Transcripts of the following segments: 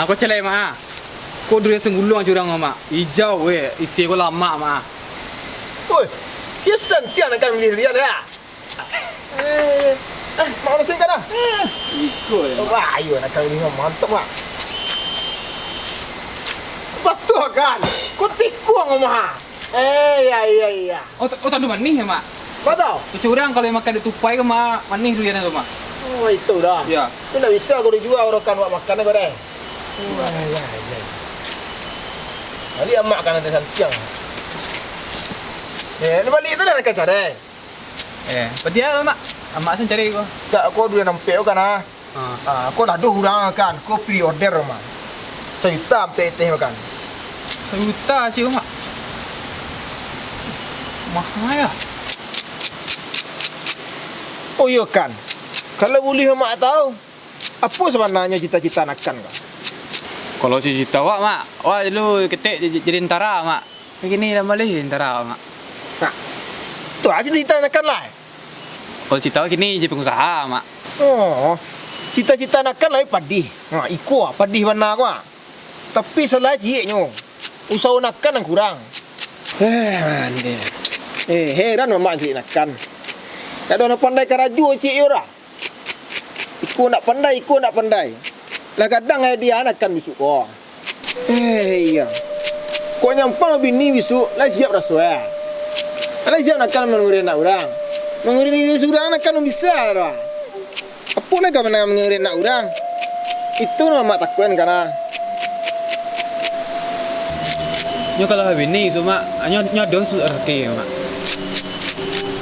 Kau celai mak. Kau durian senggulung curang mak. Hijau isi kau lama mak. Oi, dia sentian akan lihat ya. Mau nasi kan ah? Ikut ya. Wah, ayo nak kali ni mantap ah. Betul kan? Kau tikung mah. Iya. Oh tak ada manis ya mak. Betul. Curang kalau makan di tupai ke mak manis durian tu mak. Oh, itu dah. Ya. Itu tak bisa kau dijual orang kan buat makan kau deh. Iya. Kali amak kan ada santiang. Ni balik tu dah nak cari. Pedia mak. Mak sen cari kau. Tak, kau dua nampak kan ah. Kau dah dua orang kan. Kau pre-order mah. Saya hitam teh makan. Sejuta cik mak. Mahal ya. Oh iya kan. Kalau boleh mak tahu. Apa sebenarnya cita-cita nakkan kau? Kalau cita mak, dulu ketik jadi tentara mak. Begini dah boleh tentara mak. Nah, tu aja cita nakkan lah. Kalau cita kini jadi pengusaha mak. Oh, cita-cita nakkan lah padih. Iko padih mana kau? Tapi salah ciknya. Usaha nakkan yang kurang. Mandi. Heran mak cik nakkan. Tak ada orang pandai karaju cik ora. Iko nak pandai. Lah kadang dia nakkan besok kau. Iya. Kau nyampang bini besok lah siap rasuah. Lah siap nakkan mengurin nak orang. Mengurin diri seorang nakkan bisa lah. Apa nak kau nak mengurin nak orang? Itu nama takkan kana. Nyo kalau bini tu mak, nyo dos erti mak.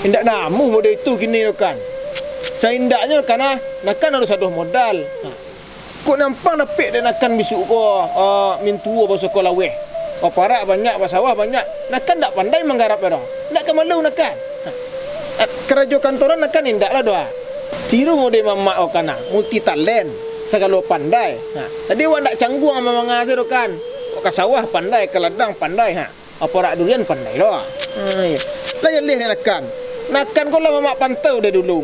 Indak namu model itu kini kan. Saya indaknya karena nakkan harus ada modal. Kok nampak napik dia nakkan besok ko mintu apa sekolah weh. Paparak banyak, sawah banyak. Nakkan tak pandai menggarap dah. Nak ke malu nakkan. Kerja kantoran nakkan indaklah doa. Tiru model mamak o kana, multi talent, segala pandai. Tadi awak nak canggung sama mangase kan. Ke sawah pandai, ke ladang pandai Aparak durian pandai doa. Lah jelih ni nakkan. Nakkan kau lah mamak pantau dari dulu.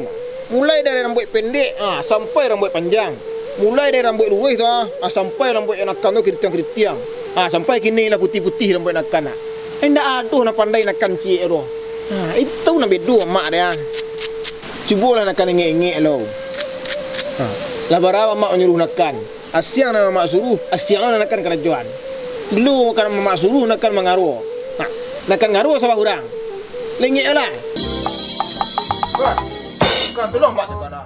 Mulai dari rambut pendek sampai rambut panjang. Mulai dari rambut lurus tu sampai rambut yang nakkan tu keriting-keriting. Sampai kini lah putih-putih rambut nakkan. Ndak aduh nak pandai nakkan cik tu. Itu nak bedu mak dia. Cubalah nakkan ingek-ingek lo. Lah berapa mak menyuruh nakkan. Asyang nama mak suruh, asyang lah nakkan kerajaan. Dulu makan mak suruh nakkan mengaruh. Nakkan ngaruh sama orang. Lengek lah. Kan tolong mak cakap dah.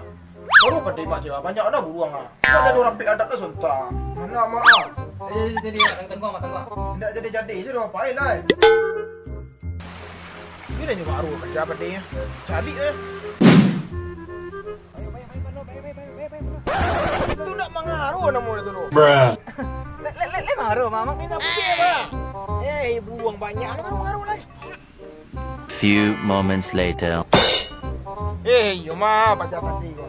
Baru pada mak cakap banyak dah buruang ah. Tak ada orang pek adat dah sontak. Mana mak ah? Jadi tengok. Tidak jadi je dah apa lah. Ni dah nyoba baru kerja pada dia. Cari eh. Itu nak mengaruh nama itu tu. Le maru mak. Minta pek lah. Buruang banyak ni baru mengaruh lah. Few moments later. Yo ma, baca tadi kau.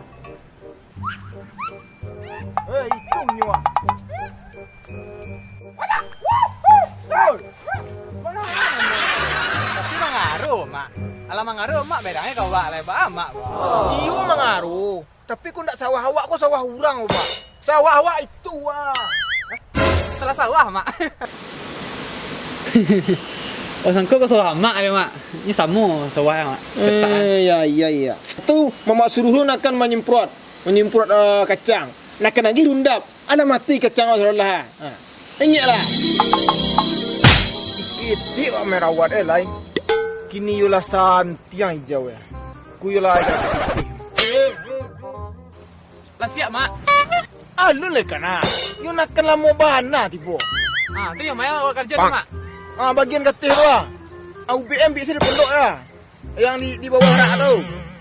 Itu nyawa. Tapi mengaruh mak. Alah mengaruh mak bedanya kau bak lebar mak. Iyo mengaruh. Tapi kau nak sawah awak, kau sawah orang kau pak. Sawah awak itu Salah sawah mak. Oh sangka kau sawah mak dia mak. Ini sama sawah mak. Iya. Itu mamak suruh lu nakkan menyemprot kacang. Nakkan lagi rundap. Ada mati kacang Allah. Ingatlah. Ikiti wa merawat lain. Kini yola santiang hijau ya. Ku yola ada. Lah siap mak. Alun le kana. Yo nakkan lamo bahana tibo. Tu yang maya awak kerja tu mak. Bagian katih tu lah. UBM biasa di pondok lah. Yang di bawah rak tu.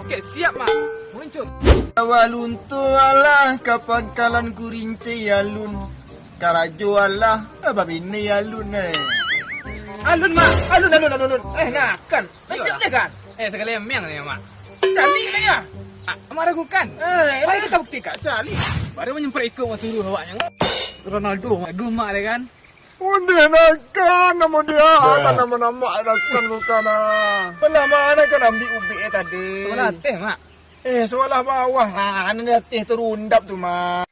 Okey, siap mak. Muncul. Awalun tu alah kapangkalan kurinci alun. Karajo alah babini alun Alun mak. Alun. Nakkan. Siap deh kan? Sekali yang miang ni mak. Cali ni ya. Mak ragukan. Mari kita buktikan. Cali. Baru menyemprot ikut mak suruh awaknya. Ronaldo mak gemak dia kan. Udah nakkan nama dia. Nama-nama nakkan bukan Belah mana kan ambil ubi tadi. Sebelah teh mak. Sebelah bawah. Ini teh terundap tu mak.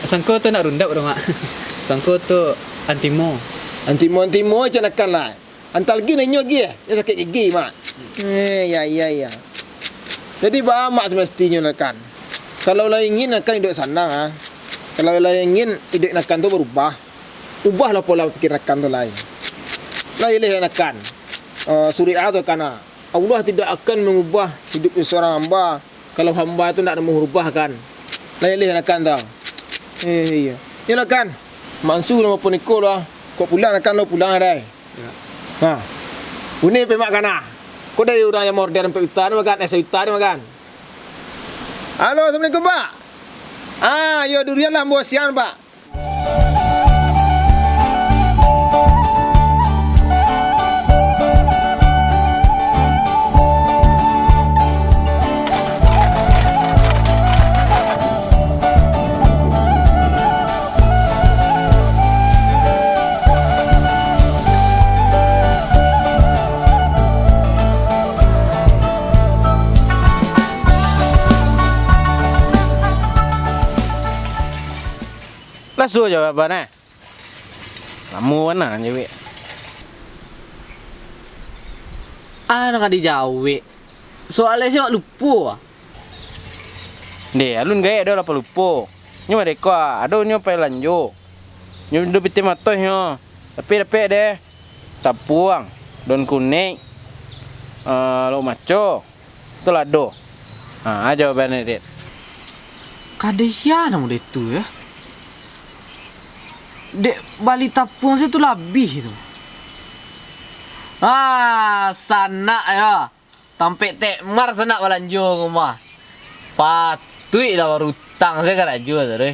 Sangko tu nak rundap dah mak. Sangko tu antimo. Antimo je nakan lah. Antal lagi nak nyok lagi dia sakit gigi mak. Ya. Jadi mak semestinya nakan. Kalau lah ingin nakan hidup sana ha. Kalau lah ingin hidup nakan tu berubah. Ubahlah pola fikir nakan tu lain. Lain nakan. Suriah tu kana. Allah tidak akan mengubah hidupnya seorang hamba kalau hamba itu tidak mau merubahkan. Lain nakan tau. Iya. Ni nakan. Mansur nama pun ikut lah. Kau pulang nakan lo pulang dah. Ya. Ha. Ini pemak kana. Kau dari orang yang modern sampai utara makan, utara makan. Halo, Assalamualaikum Pak. Yo durian lah buah siang Pak. Lasu jawabannya. Kamu mana cewek? Nak dijawab. Soalnya sih lupa. Deh, alun gaya dah lah lupa. Nyo mereka ada nyo pai lanjo. Nyo do piti matoh nyo. Tapi deh. Tapuang, daun kuning. Lo maco. Itu lado. Jawabannya deh. Kadesya nama dia tu ya. Dek balik tapung saya tu lebih tu. Sana ya. Tampek tekmar sana balanjo rumah. Patui lah rutang saya kan aja tu deh.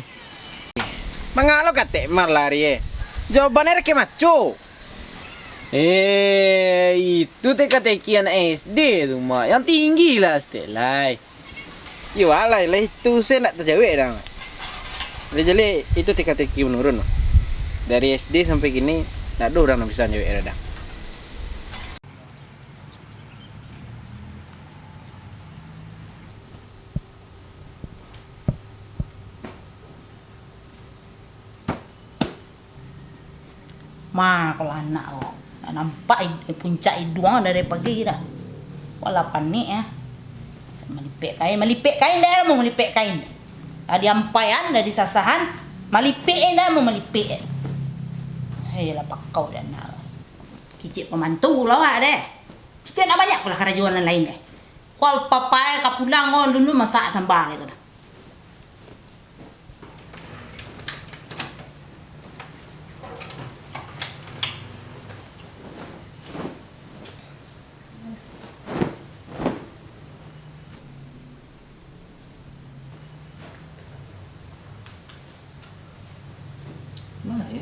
Mangalo ka tekmar lari Jawabannya reke maco. Itu teka-tekian SD tu mak. Yang tinggi lah setelai. Yo alai lah itu saya nak terjawab dah. Jadi itu teka-teki menurun. Dari SD sampai gini, tak ada orang yang bisa jawab dah. Kalau anak kau nak nampak puncak hidung dari pagi dah. Wala panik ya. Melipek kain dah mau melipek kain. Ada ampaian dah di sasahan, melipek dah mau melipek. Lah pakau dah nak. Kicik pemantu lah deh. Kicik nak banyak pula kerajuan lain deh. Kau papai kapulang kau dulu masak sambal itu dah. Mana ya?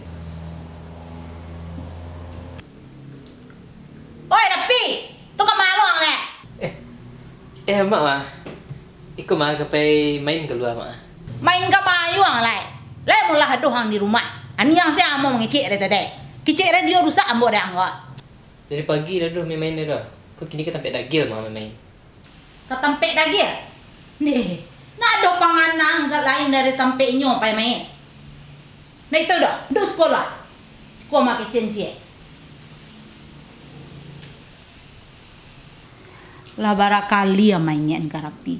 Oi, Rapi! Tu ke maluang ni? Mak mah. Ikut mak kapai main keluar mak. Main ke maluang lai. Lai mula haduh hang di rumah. Ani yang saya mau ngecek dah tadi. Kecek radio rusak ambo dah anggot. Dari pagi dah main dah. Kau kini ke tampek dagil mak main. Ketampek dagil? Nih, nak ada panganan lain dari tampek nyo pai main. Nah itu dah, duduk sekolah. Sekolah mak kecen-cen. Lah barakali ya mainnya ni Rapi.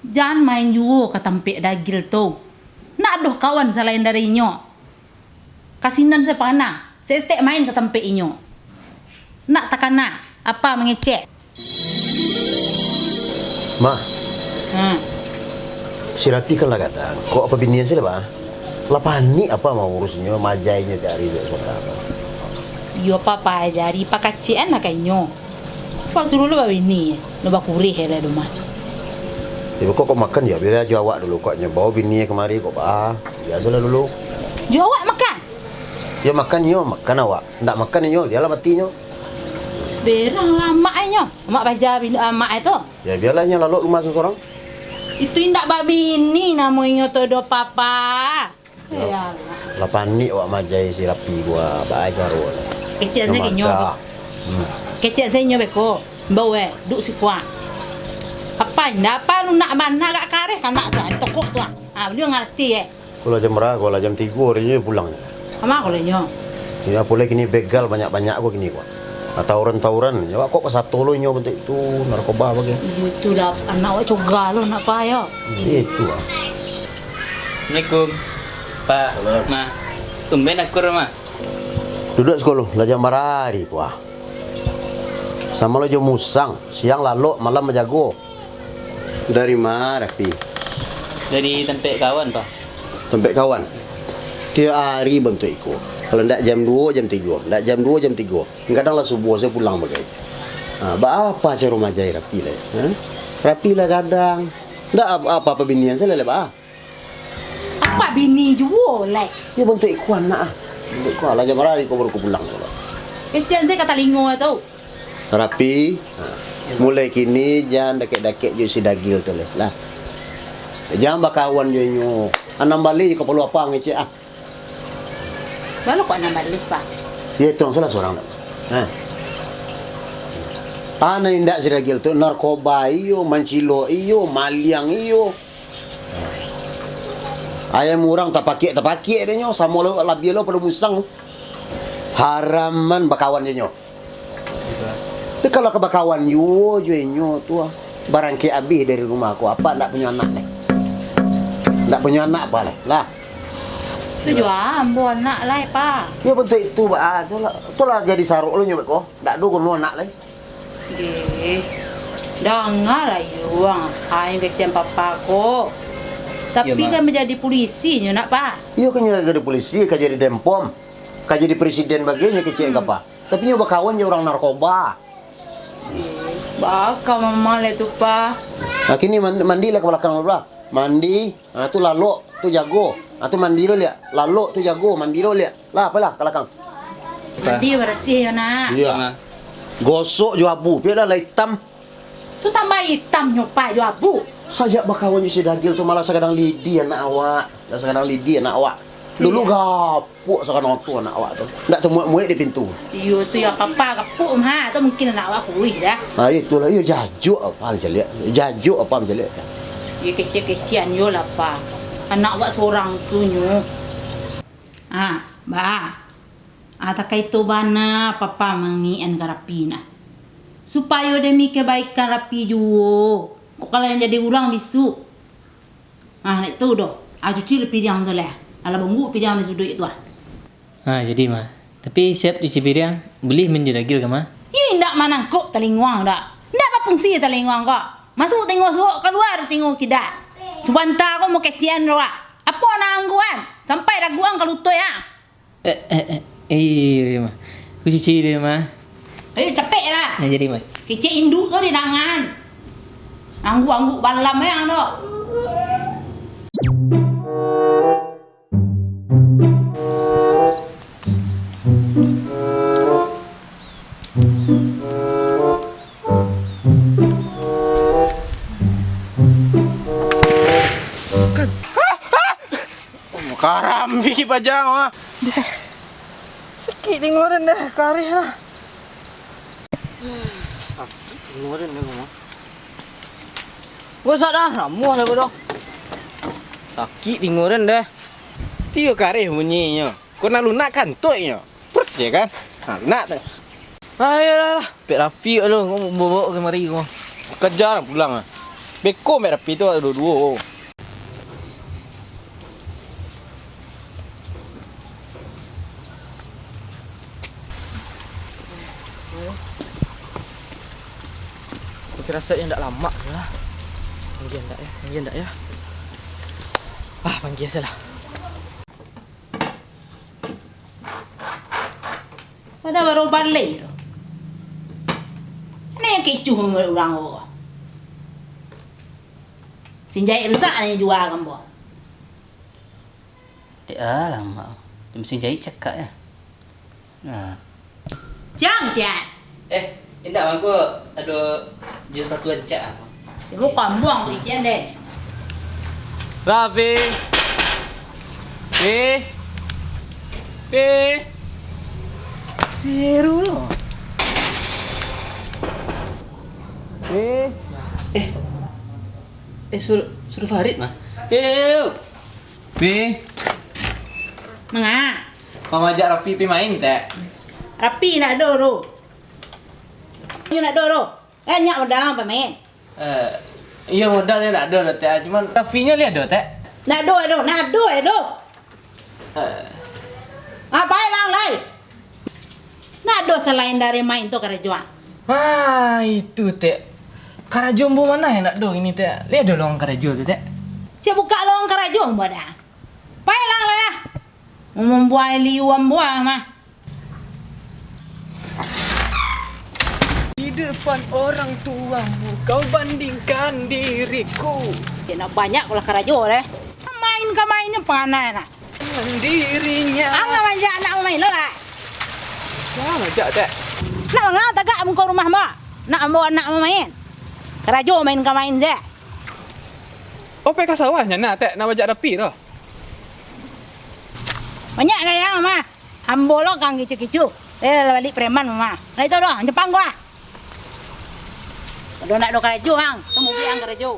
Jangan main juga ke tampek dagil tu. Nak ada kawan selain dari nyo. Kasinan saya panah. Saya setiap main ke tampek nyo. Nak takana apa mengecek? Ma, si Rapi kan lah kata, kok apa binian sih lah, Lapan ni apa mau urusnya, majainya dari itu apa? Yo papa jadi pakacien nak kanyo. Pak suruh lu bawa ini, lu bawa kurih lah rumah. Tapi kok makan ya, biar aja awak dulu koknya bawa bininya kemari kok ya dulu dulu. Jo awak makan? Ya makan makan awak, ndak makan dia lah matinya. Berang lama nyo, mak baca mak itu. Ya biarlahnya lalu rumah seseorang. Itu indak babi ini namanya todo papa. Ya. Lapan ni awak majai si Rapi gua baajar gua. Kecil saya kinyo. Kecil saya nyo beko. Bawa duk si kuat. Apa lu nak mana gak kareh kan nak tu tokok tu. Beliau ngerti Kalau jam berapa? Kalau jam 3 dia pulang. Ama ko lenyo. Ya boleh kini begal banyak-banyak gua kini gua. Tawuran-tawuran. Ya kok satu lo nyo bentuk itu narkoba bagi. Itu dah anak wa coga lo nak pa yo. Itu ah. Assalamualaikum. Pak, Ma. Tumben akur, Ma. Duduk sekolah, lah jam marari gua. Sama lo jam musang, siang lalu, malam menjago. Dari mana, Pi? Dari tempat kawan, Pak. Tempat kawan. Tiap hari bentuk ikut. Kalau ndak jam 2, jam 3. Ndak jam 2, jam 3. Kadang lah subuh saya pulang bagai. Apa cara rumah jaya rapi lah. Rapi lah kadang. Ndak apa-apa binian saya lah, Apa bini juo lek. Ya bentuk ikut anak. Bentuk ikut lah jam marari kau baru kau pulang. Kecen saya kata lingo tu. Rapi. Mulai kini jangan dakek-dakek je si dagil tu lah. Jangan bakawan je nyo. Anam balik kau perlu apa ngecek ah. Baru kok nak balik pa. Ya itu salah seorang. Ana indak si dagil tu narkoba iyo, mancilo iyo, maliang iyo. Ayam orang tak pakai dia nyo. Sama lo labi lo pada musang. Haraman bakawan je nyo. Tapi kalau kebakawan yo nyo tu barang ke habis dari rumah aku apa ndak punya anak ni. Ndak punya anak apa lah. Tu jo ambo anak lai pa. Ya bentuk itu itulah jadi saruk lo nyobek ko. Ndak do kono anak lai. Ge. Dengar ayo wang hai kecen papa ko. Tapi kan menjadi polisi nyo nak pa. Iya kan jadi polisi, kan jadi dempom, kan jadi presiden bagiannya kecil apa. Tapi nyoba kawan je orang narkoba. Baka mama le tu pa. Nah kini mandi lah ke belakang lo mandi, tu lalu tu jago, tu mandi lo lihat, lalu tu jago, mandi lo lihat, lah apalah ke belakang. Mandi bersih yo nak. Iya. Gosok jo abu, biarlah lah hitam. Tu tambah hitam nyo pa yo abu. Sajak bakawan si dagil tu malah sekadang lidi anak awak, sekadang lidi anak awak. Dulu gapuk sekarang tu anak awak tu. Ndak temuak-muak di pintu. Iyo tu ya papa kapuk ha, tu mungkin anak awak kuih dah. Itulah iya jajuk apa macam lihat. Jajuk apa macam lihat. Ye kecil-kecilan yo lah pa. Anak awak seorang tu nyo. Ba. Tak itu bana papa mengian karapi na. Supaya demi kebaikan rapi juo. Kok kalian jadi orang bisu. Nek tu doh. Cuci lebih yang tu lah. Ala bunggu pidang di sudut itu Jadi mah. Tapi siap di Cibiriang beli min dagil ke mah? Ini ndak manangkuk talingwang dak. Ndak apa fungsi talingwang kok. Masuk tengok suuk keluar tengok kita. Subanta kau mau kecian doa. Apa nangguan? Sampai raguan kalau tu ya. Iya mah. Ku cuci dia mah. Ayo capek lah. Jadi mah. Kecil induk tu di tangan. Anggu-anggu balam yang tu. Karambi pajang mah. Sakit dengoran dah kari lah. Sakit dengoran dah mah. Gua dah ramuh lah bodoh. Sakit dengoran dah. Tio kari bunyinya. Kau nak lunak kantutnya. Perut je kan? Lunak tu. Ayolah, Pek Rafi lu ngomong bawa kemari kau. Kejar pulang ah. Beko Pek Rafi tu ada dua. Aku rasa yang tak lama lah. Panggil tak ya? Panggil saja lah. Pada baru balik. Ni yang kecuh orang orang. Sinjai rusak ni jual gambar. Lama. Mesti jahit cakap ya. Jangan. Tidak aku ada jus batu ancak aku. Ibu buang ikan deh. Rafi. Seru loh. Suruh Farid mah. Yuk. Mengak. Mama ajak Rafi pi main tak? Rapi nak doro. You nak doro. Nyak modal apa main? Iya modalnya nak ada tak, cuman Rafinya lihat ada tak? Nak do. Apa lang lai? Nak do selain dari main tu kerajuan. Ah, itu tak. Karajombo mana yang nak do ini tak? Lihat ada lowong karajo tu tak? Cik buka lowong kerajuan bodah. Pai lang lai lah. Membuai liuam buah mah. Di depan orang tuamu kau bandingkan diriku Nak banyak pula kerajo deh. Main ke mainnya panai nak. dengan dirinya. Angah manja anak main lah. Jangan ajak tak. Nak ngah tagak muka rumah mak. Nak bawa anak main. Kerajo main ke main je. Oh, pe kasawahnya nak tak nak bajak Rapi dah. Banyak gaya mah. Ambo lo kang kicu-kicu. Balik preman mama. Lah itu doh, Jepang gua. Do nak do kerajo hang. Temu biang kerajo.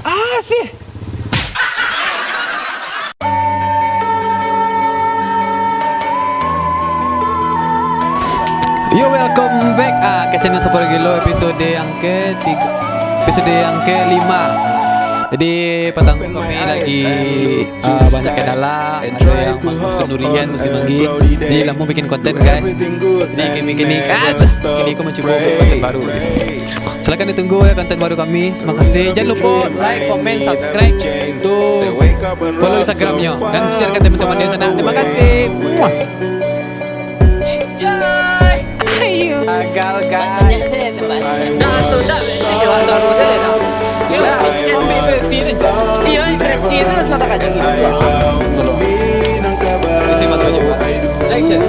Ah, sih. Yo, welcome back ke channel Super Gilo episode yang ke-5. Jadi petang kami lagi banyak kendala, ada yang musim durian, musim manggi. Jadi lah mau bikin konten guys. Jadi kini aku mencoba buat konten baru. Silakan ditunggu ya konten baru kami. Terima kasih. Jangan lupa like, komen, subscribe, tuh follow Instagramnya dan share ke teman-teman di sana. Terima kasih. Enjoy. Gagal guys. Banyak saya banyak. Dah tu dah. Ini jual dah hotel dah. Ya, picit impresi tu. Iya, impresi tu suatu kajian. Isi mata juga. Action.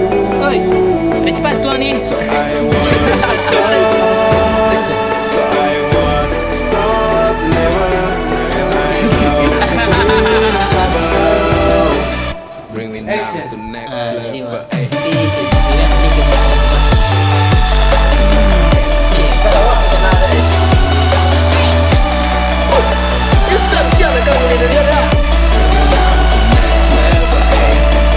Oi. Cepat tuan ni. Bring me now to the next level. Kau